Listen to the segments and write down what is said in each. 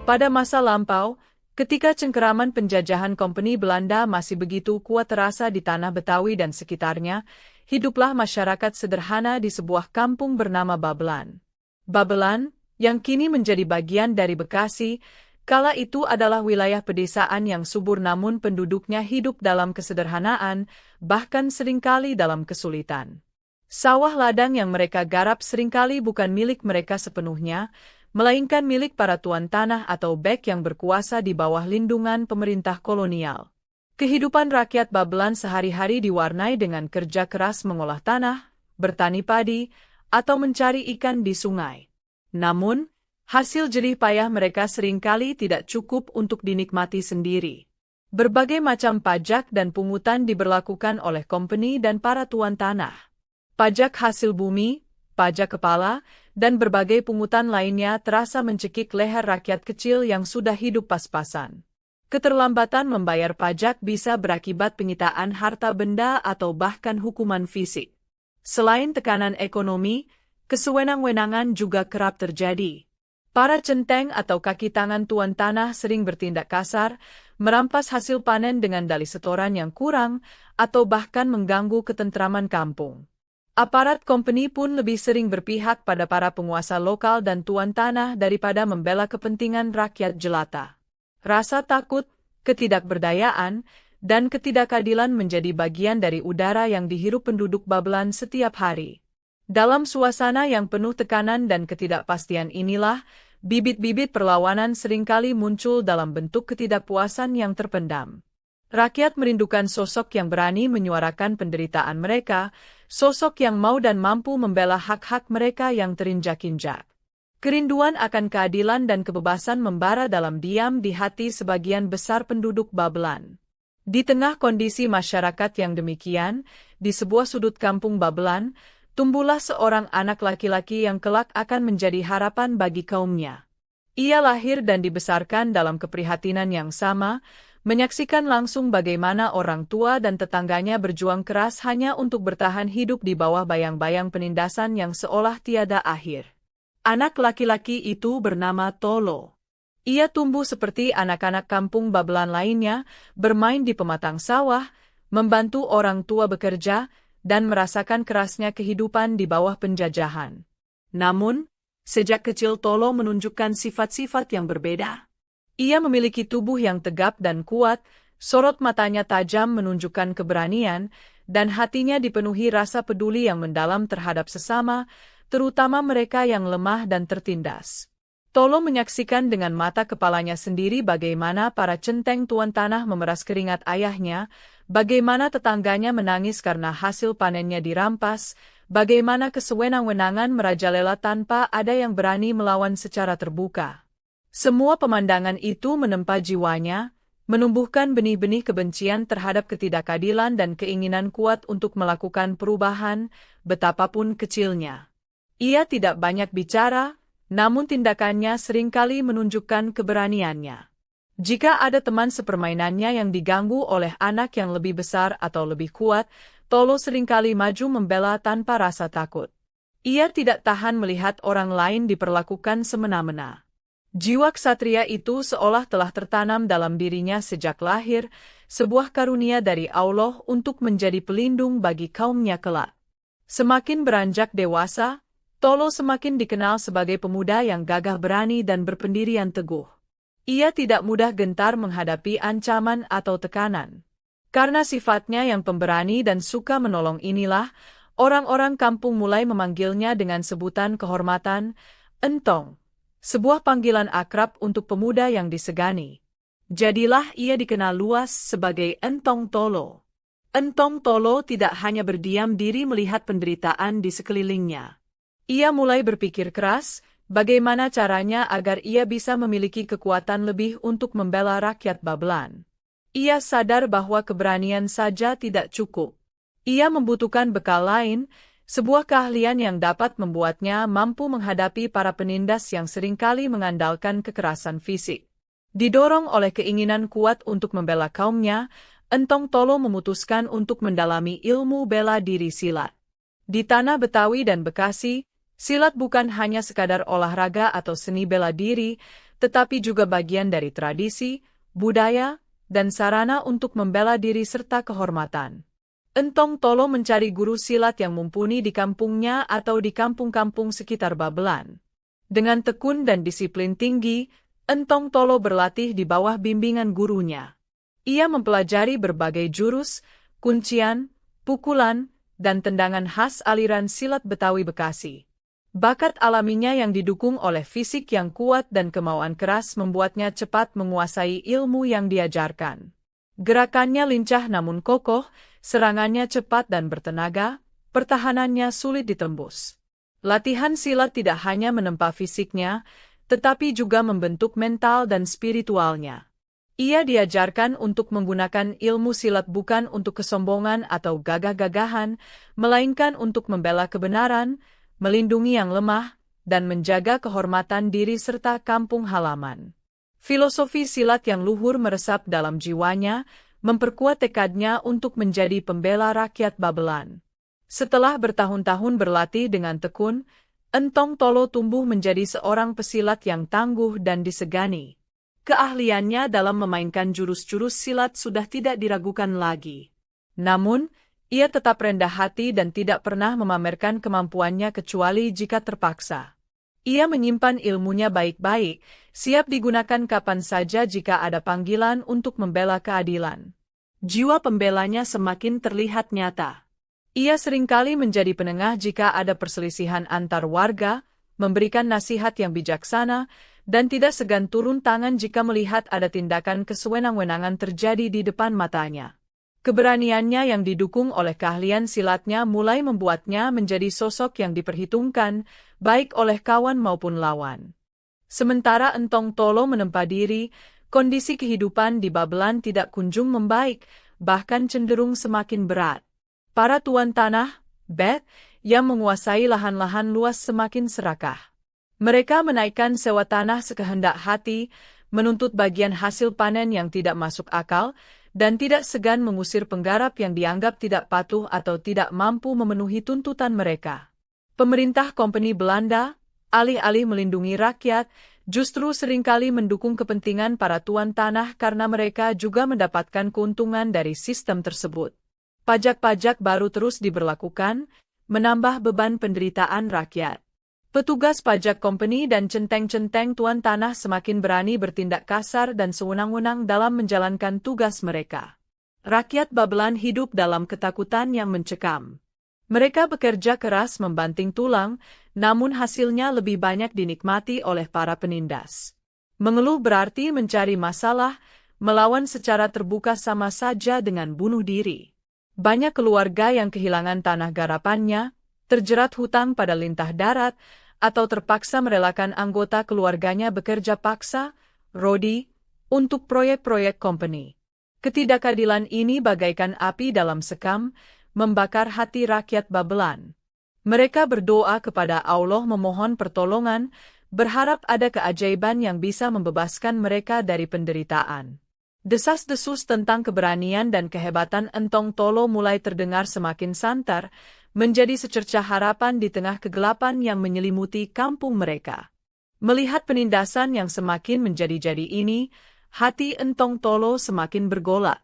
Pada masa lampau, ketika cengkeraman penjajahan Kompeni Belanda masih begitu kuat terasa di tanah Betawi dan sekitarnya, hiduplah masyarakat sederhana di sebuah kampung bernama Babelan. Babelan, yang kini menjadi bagian dari Bekasi, kala itu adalah wilayah pedesaan yang subur namun penduduknya hidup dalam kesederhanaan, bahkan seringkali dalam kesulitan. Sawah ladang yang mereka garap seringkali bukan milik mereka sepenuhnya, melainkan milik para tuan tanah atau bek yang berkuasa di bawah lindungan pemerintah kolonial. Kehidupan rakyat Babelan sehari-hari diwarnai dengan kerja keras mengolah tanah, bertani padi, atau mencari ikan di sungai. Namun, hasil jerih payah mereka seringkali tidak cukup untuk dinikmati sendiri. Berbagai macam pajak dan pungutan diberlakukan oleh kompeni dan para tuan tanah. Pajak hasil bumi, pajak kepala, dan berbagai pungutan lainnya terasa mencekik leher rakyat kecil yang sudah hidup pas-pasan. Keterlambatan membayar pajak bisa berakibat penyitaan harta benda atau bahkan hukuman fisik. Selain tekanan ekonomi, kesewenang-wenangan juga kerap terjadi. Para centeng atau kaki tangan tuan tanah sering bertindak kasar, merampas hasil panen dengan dalih setoran yang kurang, atau bahkan mengganggu ketentraman kampung. Aparat kompeni pun lebih sering berpihak pada para penguasa lokal dan tuan tanah daripada membela kepentingan rakyat jelata. Rasa takut, ketidakberdayaan, dan ketidakadilan menjadi bagian dari udara yang dihirup penduduk Babelan setiap hari. Dalam suasana yang penuh tekanan dan ketidakpastian inilah, bibit-bibit perlawanan seringkali muncul dalam bentuk ketidakpuasan yang terpendam. Rakyat merindukan sosok yang berani menyuarakan penderitaan mereka, sosok yang mau dan mampu membela hak-hak mereka yang terinjak-injak. Kerinduan akan keadilan dan kebebasan membara dalam diam di hati sebagian besar penduduk Babelan. Di tengah kondisi masyarakat yang demikian, di sebuah sudut kampung Babelan, tumbuhlah seorang anak laki-laki yang kelak akan menjadi harapan bagi kaumnya. Ia lahir dan dibesarkan dalam keprihatinan yang sama, menyaksikan langsung bagaimana orang tua dan tetangganya berjuang keras hanya untuk bertahan hidup di bawah bayang-bayang penindasan yang seolah tiada akhir. Anak laki-laki itu bernama Tolo. Ia tumbuh seperti anak-anak kampung Babelan lainnya, bermain di pematang sawah, membantu orang tua bekerja, dan merasakan kerasnya kehidupan di bawah penjajahan. Namun, sejak kecil Tolo menunjukkan sifat-sifat yang berbeda. Ia memiliki tubuh yang tegap dan kuat, sorot matanya tajam menunjukkan keberanian, dan hatinya dipenuhi rasa peduli yang mendalam terhadap sesama, terutama mereka yang lemah dan tertindas. Tolo menyaksikan dengan mata kepalanya sendiri bagaimana para centeng tuan tanah memeras keringat ayahnya, bagaimana tetangganya menangis karena hasil panennya dirampas, bagaimana kesewenang-wenangan merajalela tanpa ada yang berani melawan secara terbuka. Semua pemandangan itu menempa jiwanya, menumbuhkan benih-benih kebencian terhadap ketidakadilan dan keinginan kuat untuk melakukan perubahan, betapapun kecilnya. Ia tidak banyak bicara, namun tindakannya seringkali menunjukkan keberaniannya. Jika ada teman sepermainannya yang diganggu oleh anak yang lebih besar atau lebih kuat, Tolo seringkali maju membela tanpa rasa takut. Ia tidak tahan melihat orang lain diperlakukan semena-mena. Jiwa ksatria itu seolah telah tertanam dalam dirinya sejak lahir, sebuah karunia dari Allah untuk menjadi pelindung bagi kaumnya kelak. Semakin beranjak dewasa, Tolo semakin dikenal sebagai pemuda yang gagah berani dan berpendirian teguh. Ia tidak mudah gentar menghadapi ancaman atau tekanan. Karena sifatnya yang pemberani dan suka menolong inilah, orang-orang kampung mulai memanggilnya dengan sebutan kehormatan, Entong. Sebuah panggilan akrab untuk pemuda yang disegani. Jadilah ia dikenal luas sebagai Entong Tolo. Entong Tolo tidak hanya berdiam diri melihat penderitaan di sekelilingnya. Ia mulai berpikir keras, bagaimana caranya agar ia bisa memiliki kekuatan lebih untuk membela rakyat Babelan. Ia sadar bahwa keberanian saja tidak cukup. Ia membutuhkan bekal lain, sebuah keahlian yang dapat membuatnya mampu menghadapi para penindas yang seringkali mengandalkan kekerasan fisik. Didorong oleh keinginan kuat untuk membela kaumnya, Entong Tolo memutuskan untuk mendalami ilmu bela diri silat. Di tanah Betawi dan Bekasi, silat bukan hanya sekadar olahraga atau seni bela diri, tetapi juga bagian dari tradisi, budaya, dan sarana untuk membela diri serta kehormatan. Entong Tolo mencari guru silat yang mumpuni di kampungnya atau di kampung-kampung sekitar Babelan. Dengan tekun dan disiplin tinggi, Entong Tolo berlatih di bawah bimbingan gurunya. Ia mempelajari berbagai jurus, kuncian, pukulan, dan tendangan khas aliran silat Betawi Bekasi. Bakat alaminya yang didukung oleh fisik yang kuat dan kemauan keras membuatnya cepat menguasai ilmu yang diajarkan. Gerakannya lincah namun kokoh, serangannya cepat dan bertenaga, pertahanannya sulit ditembus. Latihan silat tidak hanya menempa fisiknya, tetapi juga membentuk mental dan spiritualnya. Ia diajarkan untuk menggunakan ilmu silat bukan untuk kesombongan atau gagah-gagahan, melainkan untuk membela kebenaran, melindungi yang lemah, dan menjaga kehormatan diri serta kampung halaman. Filosofi silat yang luhur meresap dalam jiwanya, memperkuat tekadnya untuk menjadi pembela rakyat Babelan. Setelah bertahun-tahun berlatih dengan tekun, Entong Tolo tumbuh menjadi seorang pesilat yang tangguh dan disegani. Keahliannya dalam memainkan jurus-jurus silat sudah tidak diragukan lagi. Namun, ia tetap rendah hati dan tidak pernah memamerkan kemampuannya kecuali jika terpaksa. Ia menyimpan ilmunya baik-baik, siap digunakan kapan saja jika ada panggilan untuk membela keadilan. Jiwa pembelanya semakin terlihat nyata. Ia seringkali menjadi penengah jika ada perselisihan antar warga, memberikan nasihat yang bijaksana, dan tidak segan turun tangan jika melihat ada tindakan kesewenang-wenangan terjadi di depan matanya. Keberaniannya yang didukung oleh keahlian silatnya mulai membuatnya menjadi sosok yang diperhitungkan, baik oleh kawan maupun lawan. Sementara Entong Tolo menempa diri, kondisi kehidupan di Babelan tidak kunjung membaik, bahkan cenderung semakin berat. Para tuan tanah, Bet, yang menguasai lahan-lahan luas semakin serakah. Mereka menaikkan sewa tanah sekehendak hati, menuntut bagian hasil panen yang tidak masuk akal, dan tidak segan mengusir penggarap yang dianggap tidak patuh atau tidak mampu memenuhi tuntutan mereka. Pemerintah Kompeni Belanda, alih-alih melindungi rakyat, justru seringkali mendukung kepentingan para tuan tanah karena mereka juga mendapatkan keuntungan dari sistem tersebut. Pajak-pajak baru terus diberlakukan, menambah beban penderitaan rakyat. Petugas pajak kompeni dan centeng-centeng tuan tanah semakin berani bertindak kasar dan sewenang-wenang dalam menjalankan tugas mereka. Rakyat Babelan hidup dalam ketakutan yang mencekam. Mereka bekerja keras membanting tulang, namun hasilnya lebih banyak dinikmati oleh para penindas. Mengeluh berarti mencari masalah, melawan secara terbuka sama saja dengan bunuh diri. Banyak keluarga yang kehilangan tanah garapannya, terjerat hutang pada lintah darat, atau terpaksa merelakan anggota keluarganya bekerja paksa, rodi, untuk proyek-proyek kompeni. Ketidakadilan ini bagaikan api dalam sekam, membakar hati rakyat Babelan. Mereka berdoa kepada Allah memohon pertolongan, berharap ada keajaiban yang bisa membebaskan mereka dari penderitaan. Desas-desus tentang keberanian dan kehebatan Entong Tolo mulai terdengar semakin santer, menjadi secercah harapan di tengah kegelapan yang menyelimuti kampung mereka. Melihat penindasan yang semakin menjadi-jadi ini, hati Entong Tolo semakin bergolak.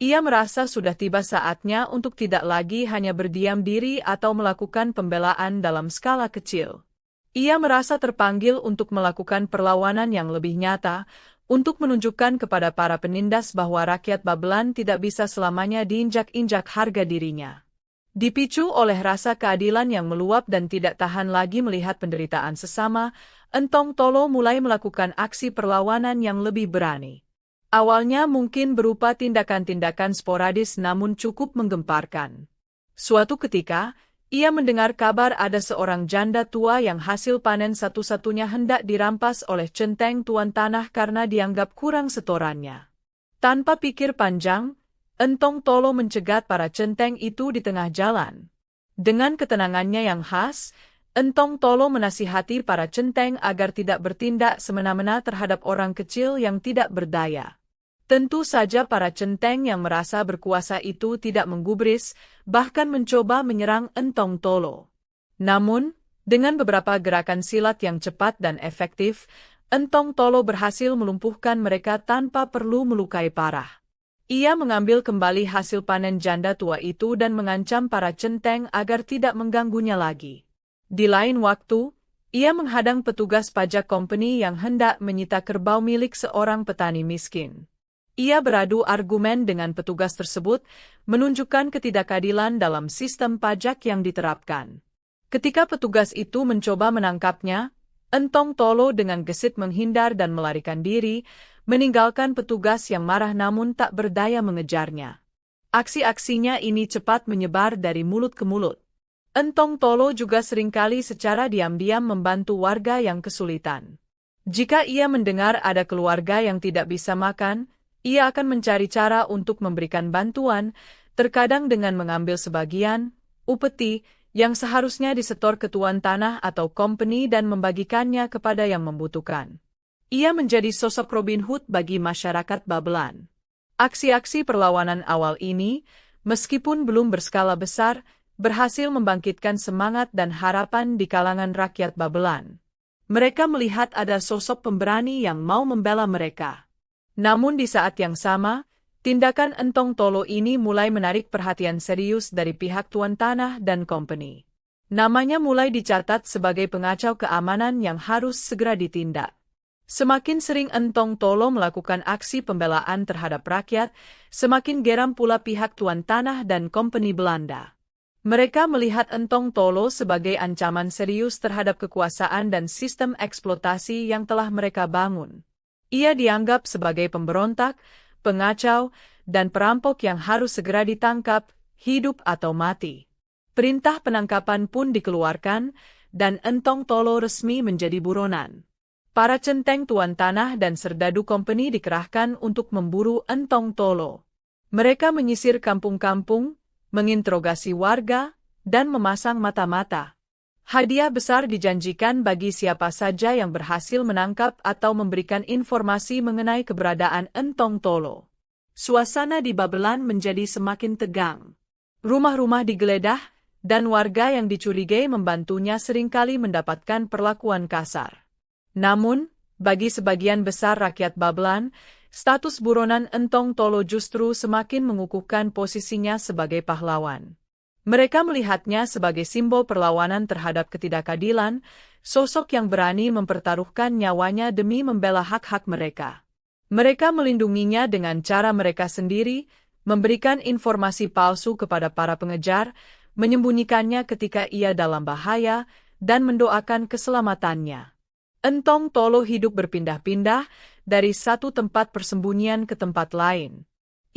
Ia merasa sudah tiba saatnya untuk tidak lagi hanya berdiam diri atau melakukan pembelaan dalam skala kecil. Ia merasa terpanggil untuk melakukan perlawanan yang lebih nyata, untuk menunjukkan kepada para penindas bahwa rakyat Babelan tidak bisa selamanya diinjak-injak harga dirinya. Dipicu oleh rasa keadilan yang meluap dan tidak tahan lagi melihat penderitaan sesama, Entong Tolo mulai melakukan aksi perlawanan yang lebih berani. Awalnya mungkin berupa tindakan-tindakan sporadis namun cukup menggemparkan. Suatu ketika, ia mendengar kabar ada seorang janda tua yang hasil panen satu-satunya hendak dirampas oleh centeng tuan tanah karena dianggap kurang setorannya. Tanpa pikir panjang, Entong Tolo mencegat para centeng itu di tengah jalan. Dengan ketenangannya yang khas, Entong Tolo menasihati para centeng agar tidak bertindak semena-mena terhadap orang kecil yang tidak berdaya. Tentu saja para centeng yang merasa berkuasa itu tidak menggubris, bahkan mencoba menyerang Entong Tolo. Namun, dengan beberapa gerakan silat yang cepat dan efektif, Entong Tolo berhasil melumpuhkan mereka tanpa perlu melukai parah. Ia mengambil kembali hasil panen janda tua itu dan mengancam para centeng agar tidak mengganggunya lagi. Di lain waktu, ia menghadang petugas pajak company yang hendak menyita kerbau milik seorang petani miskin. Ia beradu argumen dengan petugas tersebut, menunjukkan ketidakadilan dalam sistem pajak yang diterapkan. Ketika petugas itu mencoba menangkapnya, Entong Tolo dengan gesit menghindar dan melarikan diri, meninggalkan petugas yang marah namun tak berdaya mengejarnya. Aksi-aksinya ini cepat menyebar dari mulut ke mulut. Entong Tolo juga seringkali secara diam-diam membantu warga yang kesulitan. Jika ia mendengar ada keluarga yang tidak bisa makan, ia akan mencari cara untuk memberikan bantuan, terkadang dengan mengambil sebagian upeti yang seharusnya disetor ke tuan tanah atau company dan membagikannya kepada yang membutuhkan. Ia menjadi sosok Robin Hood bagi masyarakat Babelan. Aksi-aksi perlawanan awal ini, meskipun belum berskala besar, berhasil membangkitkan semangat dan harapan di kalangan rakyat Babelan. Mereka melihat ada sosok pemberani yang mau membela mereka. Namun di saat yang sama, tindakan Entong Tolo ini mulai menarik perhatian serius dari pihak tuan tanah dan company. Namanya mulai dicatat sebagai pengacau keamanan yang harus segera ditindak. Semakin sering Entong Tolo melakukan aksi pembelaan terhadap rakyat, semakin geram pula pihak tuan tanah dan company Belanda. Mereka melihat Entong Tolo sebagai ancaman serius terhadap kekuasaan dan sistem eksploitasi yang telah mereka bangun. Ia dianggap sebagai pemberontak, pengacau, dan perampok yang harus segera ditangkap, hidup atau mati. Perintah penangkapan pun dikeluarkan, dan Entong Tolo resmi menjadi buronan. Para centeng tuan tanah dan serdadu company dikerahkan untuk memburu Entong Tolo. Mereka menyisir kampung-kampung, menginterogasi warga, dan memasang mata-mata. Hadiah besar dijanjikan bagi siapa saja yang berhasil menangkap atau memberikan informasi mengenai keberadaan Entong Tolo. Suasana di Babelan menjadi semakin tegang. Rumah-rumah digeledah, dan warga yang dicurigai membantunya seringkali mendapatkan perlakuan kasar. Namun, bagi sebagian besar rakyat Babelan, status buronan Entong Tolo justru semakin mengukuhkan posisinya sebagai pahlawan. Mereka melihatnya sebagai simbol perlawanan terhadap ketidakadilan, sosok yang berani mempertaruhkan nyawanya demi membela hak-hak mereka. Mereka melindunginya dengan cara mereka sendiri, memberikan informasi palsu kepada para pengejar, menyembunyikannya ketika ia dalam bahaya, dan mendoakan keselamatannya. Entong Tolo hidup berpindah-pindah dari satu tempat persembunyian ke tempat lain.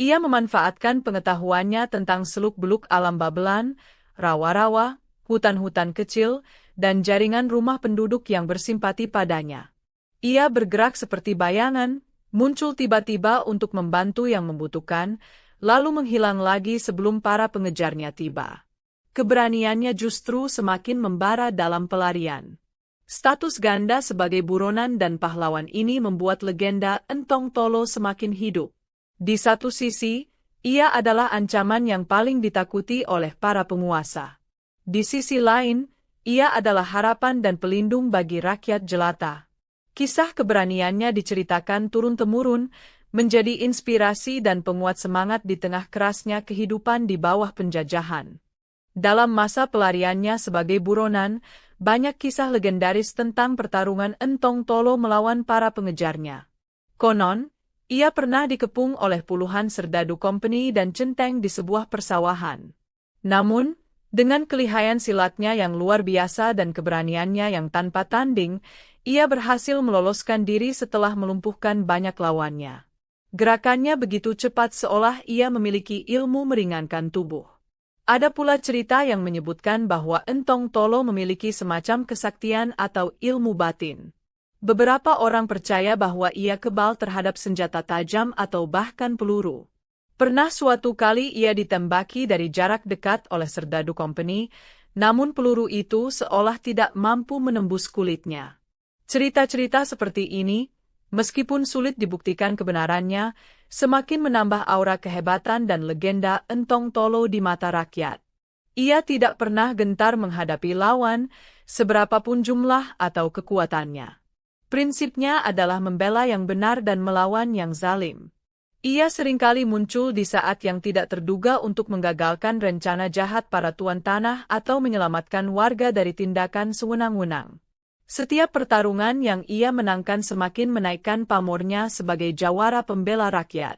Ia memanfaatkan pengetahuannya tentang seluk-beluk alam Babelan, rawa-rawa, hutan-hutan kecil, dan jaringan rumah penduduk yang bersimpati padanya. Ia bergerak seperti bayangan, muncul tiba-tiba untuk membantu yang membutuhkan, lalu menghilang lagi sebelum para pengejarnya tiba. Keberaniannya justru semakin membara dalam pelarian. Status ganda sebagai buronan dan pahlawan ini membuat legenda Entong Tolo semakin hidup. Di satu sisi, ia adalah ancaman yang paling ditakuti oleh para penguasa. Di sisi lain, ia adalah harapan dan pelindung bagi rakyat jelata. Kisah keberaniannya diceritakan turun-temurun, menjadi inspirasi dan penguat semangat di tengah kerasnya kehidupan di bawah penjajahan. Dalam masa pelariannya sebagai buronan, banyak kisah legendaris tentang pertarungan Entong Tolo melawan para pengejarnya. Konon, ia pernah dikepung oleh puluhan serdadu company dan centeng di sebuah persawahan. Namun, dengan kelihayan silatnya yang luar biasa dan keberaniannya yang tanpa tanding, ia berhasil meloloskan diri setelah melumpuhkan banyak lawannya. Gerakannya begitu cepat seolah ia memiliki ilmu meringankan tubuh. Ada pula cerita yang menyebutkan bahwa Entong Tolo memiliki semacam kesaktian atau ilmu batin. Beberapa orang percaya bahwa ia kebal terhadap senjata tajam atau bahkan peluru. Pernah suatu kali ia ditembaki dari jarak dekat oleh serdadu company, namun peluru itu seolah tidak mampu menembus kulitnya. Cerita-cerita seperti ini, meskipun sulit dibuktikan kebenarannya, semakin menambah aura kehebatan dan legenda Entong Tolo di mata rakyat. Ia tidak pernah gentar menghadapi lawan, seberapapun jumlah atau kekuatannya. Prinsipnya adalah membela yang benar dan melawan yang zalim. Ia seringkali muncul di saat yang tidak terduga untuk menggagalkan rencana jahat para tuan tanah atau menyelamatkan warga dari tindakan sewenang-wenang. Setiap pertarungan yang ia menangkan semakin menaikkan pamornya sebagai jawara pembela rakyat.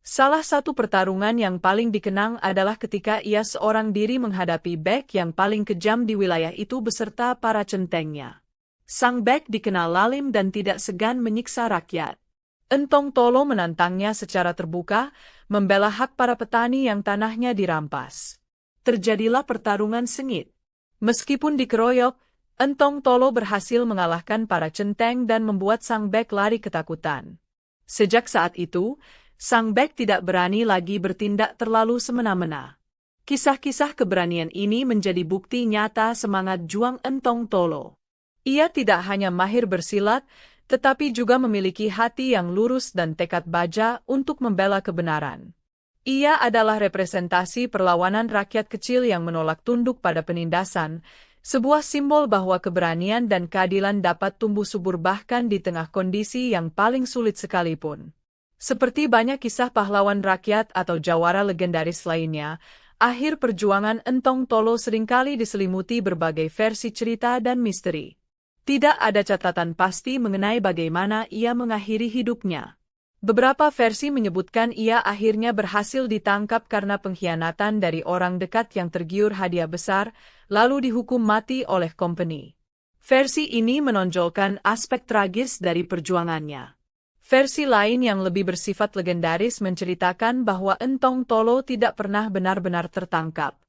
Salah satu pertarungan yang paling dikenang adalah ketika ia seorang diri menghadapi Bek yang paling kejam di wilayah itu beserta para centengnya. Sang Bek dikenal lalim dan tidak segan menyiksa rakyat. Entong Tolo menantangnya secara terbuka, membela hak para petani yang tanahnya dirampas. Terjadilah pertarungan sengit. Meskipun dikeroyok, Entong Tolo berhasil mengalahkan para centeng dan membuat Sang Bek lari ketakutan. Sejak saat itu, Sang Bek tidak berani lagi bertindak terlalu semena-mena. Kisah-kisah keberanian ini menjadi bukti nyata semangat juang Entong Tolo. Ia tidak hanya mahir bersilat, tetapi juga memiliki hati yang lurus dan tekad baja untuk membela kebenaran. Ia adalah representasi perlawanan rakyat kecil yang menolak tunduk pada penindasan, sebuah simbol bahwa keberanian dan keadilan dapat tumbuh subur bahkan di tengah kondisi yang paling sulit sekalipun. Seperti banyak kisah pahlawan rakyat atau jawara legendaris lainnya, akhir perjuangan Entong Tolo seringkali diselimuti berbagai versi cerita dan misteri. Tidak ada catatan pasti mengenai bagaimana ia mengakhiri hidupnya. Beberapa versi menyebutkan ia akhirnya berhasil ditangkap karena pengkhianatan dari orang dekat yang tergiur hadiah besar, lalu dihukum mati oleh company. Versi ini menonjolkan aspek tragis dari perjuangannya. Versi lain yang lebih bersifat legendaris menceritakan bahwa Entong Tolo tidak pernah benar-benar tertangkap.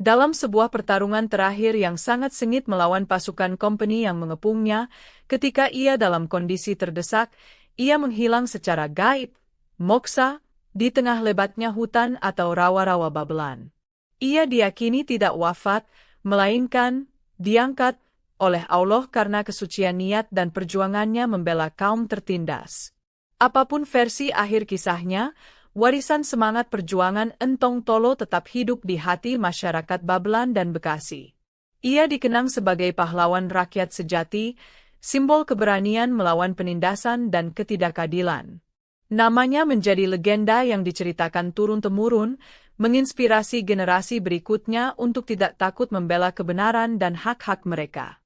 Dalam sebuah pertarungan terakhir yang sangat sengit melawan pasukan company yang mengepungnya, ketika ia dalam kondisi terdesak, ia menghilang secara gaib, moksa, di tengah lebatnya hutan atau rawa-rawa Babelan. Ia diyakini tidak wafat, melainkan diangkat oleh Allah karena kesucian niat dan perjuangannya membela kaum tertindas. Apapun versi akhir kisahnya, warisan semangat perjuangan Entong Tolo tetap hidup di hati masyarakat Babelan dan Bekasi. Ia dikenang sebagai pahlawan rakyat sejati, simbol keberanian melawan penindasan dan ketidakadilan. Namanya menjadi legenda yang diceritakan turun-temurun, menginspirasi generasi berikutnya untuk tidak takut membela kebenaran dan hak-hak mereka.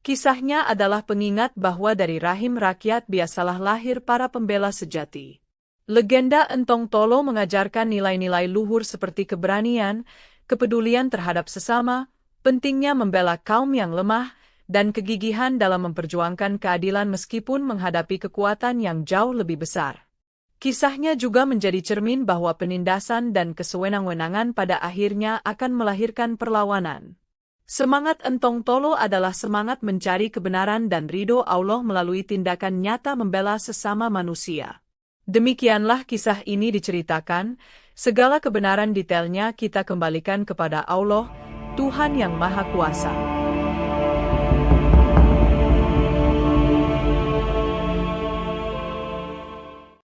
Kisahnya adalah pengingat bahwa dari rahim rakyat biasalah lahir para pembela sejati. Legenda Entong Tolo mengajarkan nilai-nilai luhur seperti keberanian, kepedulian terhadap sesama, pentingnya membela kaum yang lemah, dan kegigihan dalam memperjuangkan keadilan meskipun menghadapi kekuatan yang jauh lebih besar. Kisahnya juga menjadi cermin bahwa penindasan dan kesewenang-wenangan pada akhirnya akan melahirkan perlawanan. Semangat Entong Tolo adalah semangat mencari kebenaran dan ridho Allah melalui tindakan nyata membela sesama manusia. Demikianlah kisah ini diceritakan, segala kebenaran detailnya kita kembalikan kepada Allah, Tuhan yang Maha Kuasa.